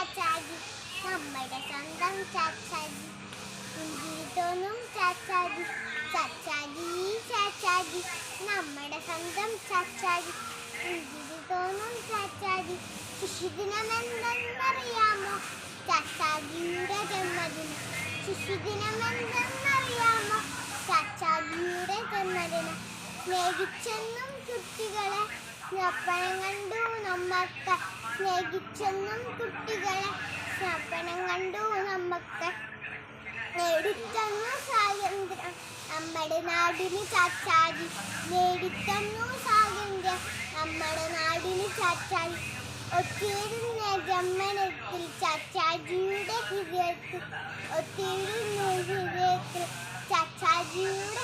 ചാച്ചാജി നമ്മുടെ സ്വന്തം ചാച്ചാജി പുഞ്ചിരി തോന്നും ചാച്ചാജി ചാച്ചാജി ചാച്ചാജി നമ്മുടെ സ്വന്തം ചാച്ചാജി പുഞ്ചിരി തോന്നും ചാച്ചാജി ശിശുദിനമെന്തെന്നറിയാമോ ചാച്ചാജിയുടെ ജന്മദിനം ശിശുദിനമെന്തെന്നറിയാമോ ചാച്ചാജിയുടെ ജന്മദിനം സ്നേഹിച്ചെന്നും കുട്ടികളെ സ്വപ്നം കണ്ടു നമ്മക്ക് സ്നേഹിച്ചെന്നും കുട്ടികളെ സ്വപ്നം കണ്ടു നമ്മക്ക് നേടിത്തന്നു സ്വാതന്ത്ര്യം നമ്മുടെ നാടിന് ചാച്ചാജി നേടിത്തന്നു സ്വാതന്ത്ര്യം നമ്മുടെ നാടിന് ചാച്ചാജി ഒത്തിരുന്ന ജന്മനത്തിൽ ചാച്ചാജിയുടെ ഹൃദയത്തിൽ ഒത്തിരുന്ന ഹൃദയത്തിൽ ചാച്ചാജിയുടെ